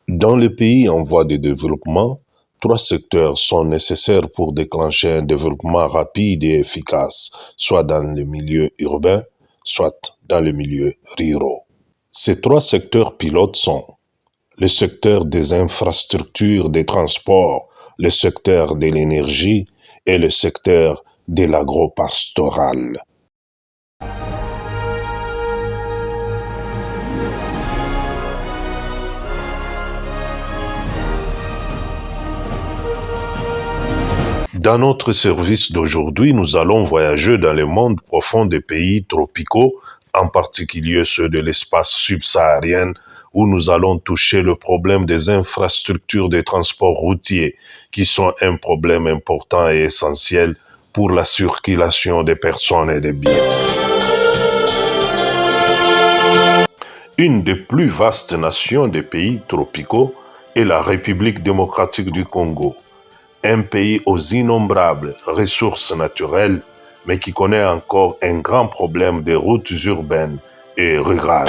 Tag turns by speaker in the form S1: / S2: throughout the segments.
S1: Dans les pays en voie de développement, trois secteurs sont nécessaires pour déclencher un développement rapide et efficace, soit dans le milieu urbain, soit dans le milieu rural. Ces trois secteurs pilotes sont le secteur des infrastructures des transports, le secteur de l'énergie et le secteur de l'agropastoral. Dans notre service d'aujourd'hui, nous allons voyager dans le monde profond des pays tropicaux, en particulier ceux de l'espace subsaharien, où nous allons toucher le problème des infrastructures de transport routier, qui sont un problème important et essentiel pour la circulation des personnes et des biens. Une des plus vastes nations des pays tropicaux est la République démocratique du Congo. Un pays aux innombrables ressources naturelles, mais qui connaît encore un grand problème de routes urbaines et rurales.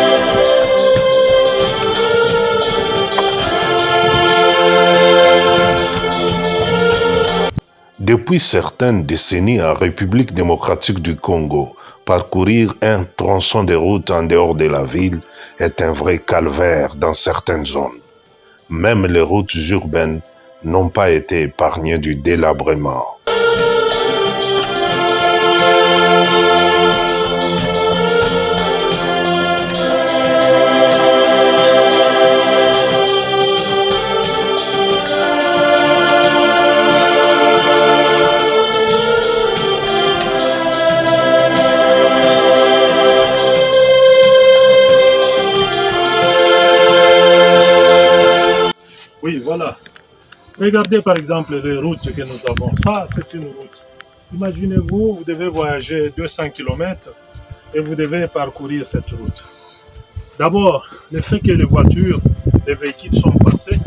S1: Depuis certaines décennies en République démocratique du Congo, parcourir un tronçon de route en dehors de la ville est un vrai calvaire dans certaines zones. Même les routes urbaines n'ont pas été épargnées du délabrement.
S2: Oui, voilà. Regardez par exemple les routes que nous avons. Ça, c'est une route. Imaginez-vous, vous devez voyager 200 km et vous devez parcourir cette route. D'abord, le fait que les voitures, les véhicules sont passés,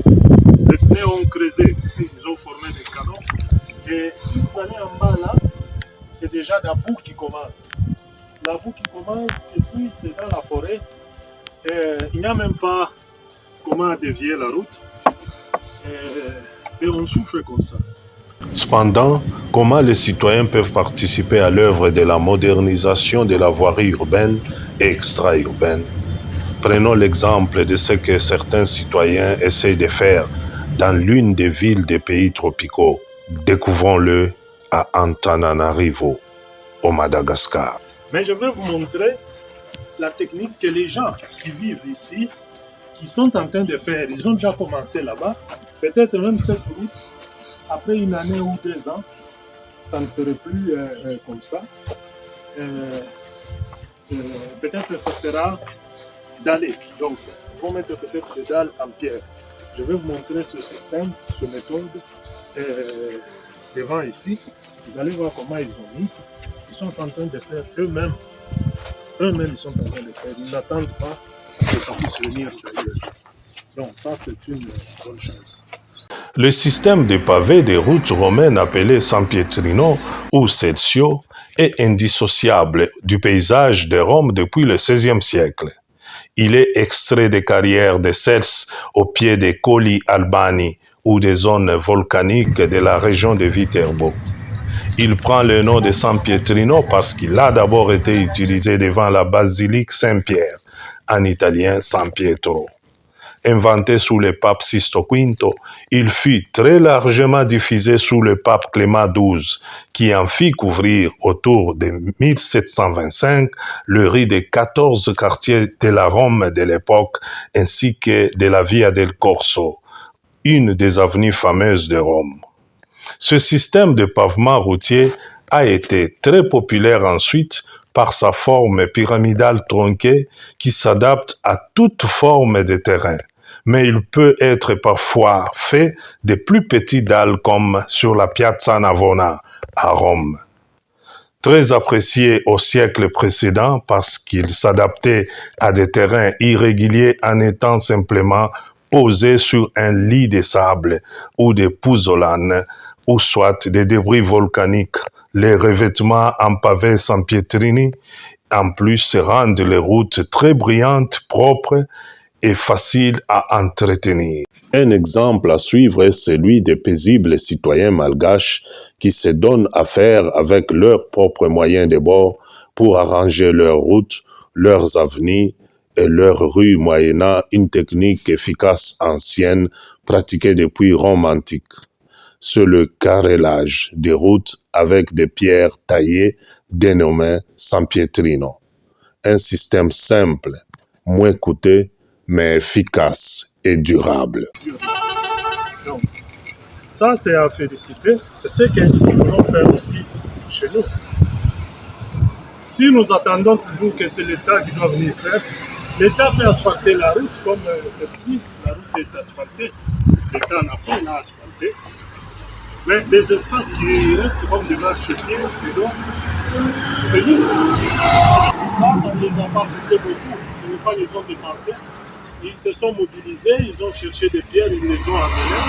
S2: les pneus ont creusé, ils ont formé des canaux. Et si vous allez en bas là, c'est déjà la boue qui commence. La boue qui commence et puis c'est dans la forêt. Et il n'y a même pas comment dévier la route. Et on souffre comme ça.
S1: Cependant, comment les citoyens peuvent participer à l'œuvre de la modernisation de la voirie urbaine et extra-urbaine? Prenons l'exemple de ce que certains citoyens essayent de faire dans l'une des villes des pays tropicaux. Découvrons-le à Antananarivo, au Madagascar.
S2: Mais je vais vous montrer la technique que les gens qui vivent ici, qui sont en train de faire, ils ont déjà commencé là-bas. Peut-être même cette route, après une année ou 2 ans, ça ne serait plus comme ça. Peut-être que ça sera dallé. Donc, ils vont mettre peut-être des dalles en pierre. Je vais vous montrer ce système, cette méthode devant ici. Vous allez voir comment ils ont mis. Ils sont en train de faire eux-mêmes. Eux-mêmes, ils sont en train de faire. Ils n'attendent pas que ça puisse venir d'ailleurs. Donc, ça, c'est une bonne chose.
S1: Le système de pavés des routes romaines appelé San Pietrino ou Celcio est indissociable du paysage de Rome depuis le XVIe siècle. Il est extrait des carrières de Cels au pied des Colli Albani ou des zones volcaniques de la région de Viterbo. Il prend le nom de San Pietrino parce qu'il a d'abord été utilisé devant la basilique Saint-Pierre, en italien San Pietro. Inventé sous le pape Sisto V, il fut très largement diffusé sous le pape Clément XII, qui en fit couvrir autour de 1725 le riz des 14 quartiers de la Rome de l'époque, ainsi que de la Via del Corso, une des avenues fameuses de Rome. Ce système de pavement routier a été très populaire ensuite par sa forme pyramidale tronquée qui s'adapte à toute forme de terrain. Mais il peut être parfois fait de plus petits dalles comme sur la Piazza Navona à Rome. Très apprécié au siècle précédent parce qu'il s'adaptait à des terrains irréguliers en étant simplement posé sur un lit de sable ou de pouzzolane ou soit des débris volcaniques. Les revêtements en pavé San Pietrini, en plus, rendent les routes très brillantes, propres et facile à entretenir. Un exemple à suivre est celui des paisibles citoyens malgaches qui se donnent à faire avec leurs propres moyens de bord pour arranger leurs routes, leurs avenues et leurs rues moyennant une technique efficace ancienne pratiquée depuis Rome antique. C'est le carrelage des routes avec des pierres taillées dénommées Sampietrino. Un système simple, moins coûteux, mais efficace et durable.
S2: Donc, ça, c'est à féliciter. C'est ce que nous voulons faire aussi chez nous. Si nous attendons toujours que c'est l'État qui doit venir faire, l'État peut asphalter la route comme celle-ci. La route est asphaltée. L'État en a fait, il a asphalté. Mais les espaces qui restent comme des marchepieds, c'est nous. Ça ne les a pas coûté beaucoup. Ce n'est pas les ont dépensés. Ils se sont mobilisés, ils ont cherché des pierres, ils les ont amenées.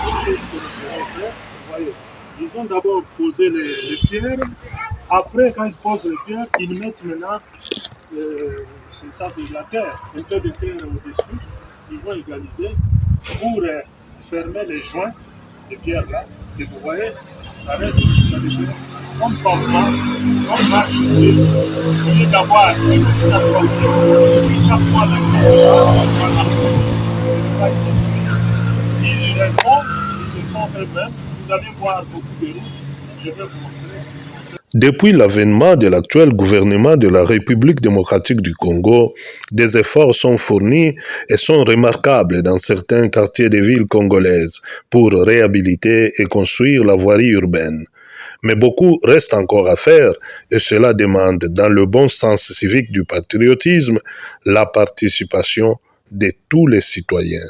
S2: Une chose que nous pourrons faire, vous voyez. Ils ont d'abord posé les pierres. Après, quand ils posent les pierres, ils mettent maintenant c'est ça, de la terre, un peu de terre au-dessus. Ils vont égaliser pour fermer les joints de pierres là. Et vous voyez, ça reste, ça devient comme pavement, comme marche. Au lieu d'avoir une petite asphalte, puis chaque fois la ils le font eux-mêmes. Vous allez voir beaucoup de routes. Je vais vous montrer.
S1: Depuis l'avènement de l'actuel gouvernement de la République démocratique du Congo, des efforts sont fournis et sont remarquables dans certains quartiers des villes congolaises pour réhabiliter et construire la voirie urbaine. Mais beaucoup reste encore à faire et cela demande, dans le bon sens civique du patriotisme, la participation de tous les citoyens.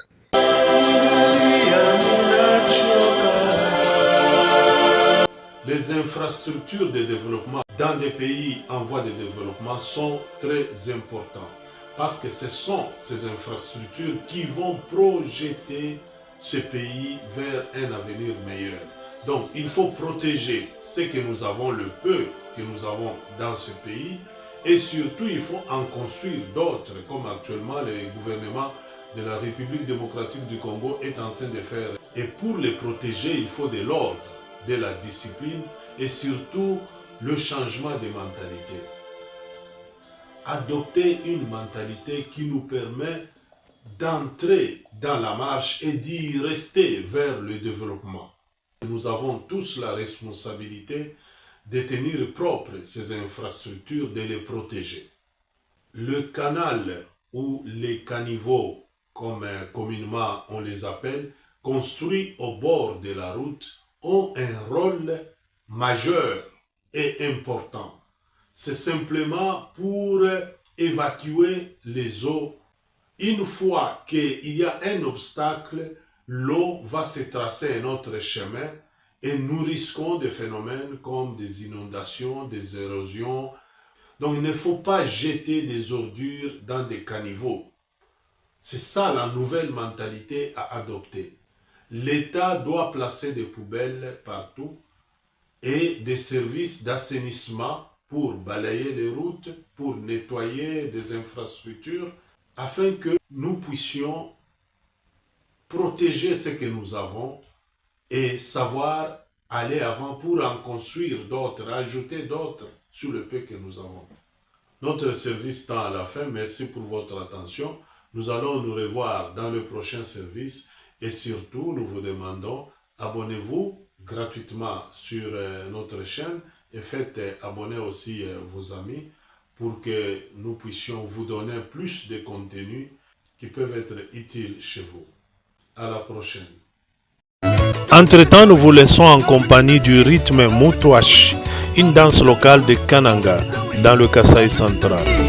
S3: Les infrastructures de développement dans des pays en voie de développement sont très importantes parce que ce sont ces infrastructures qui vont projeter ce pays vers un avenir meilleur. Donc il faut protéger ce que nous avons, le peu que nous avons dans ce pays et surtout il faut en construire d'autres comme actuellement le gouvernement de la République démocratique du Congo est en train de faire. Et pour les protéger, il faut de l'ordre, de la discipline et surtout le changement de mentalité. Adopter une mentalité qui nous permet d'entrer dans la marche et d'y rester vers le développement. Nous avons tous la responsabilité de tenir propres ces infrastructures, de les protéger. Le canal ou les caniveaux, comme communément on les appelle, construits au bord de la route, ont un rôle majeur et important. C'est simplement pour évacuer les eaux. Une fois qu'il y a un obstacle, l'eau va se tracer un autre chemin et nous risquons des phénomènes comme des inondations, des érosions. Donc il ne faut pas jeter des ordures dans des caniveaux. C'est ça la nouvelle mentalité à adopter. L'État doit placer des poubelles partout et des services d'assainissement pour balayer les routes, pour nettoyer des infrastructures, afin que nous puissions protéger ce que nous avons et savoir aller avant pour en construire d'autres, ajouter d'autres sur le peu que nous avons. Notre service tend à la fin. Merci pour votre attention. Nous allons nous revoir dans le prochain service et surtout, nous vous demandons, abonnez-vous gratuitement sur notre chaîne et faites abonner aussi vos amis pour que nous puissions vous donner plus de contenus qui peuvent être utiles chez vous. À la prochaine.
S4: Entre-temps, nous vous laissons en compagnie du rythme Moutouache, une danse locale de Kananga dans le Kasaï central.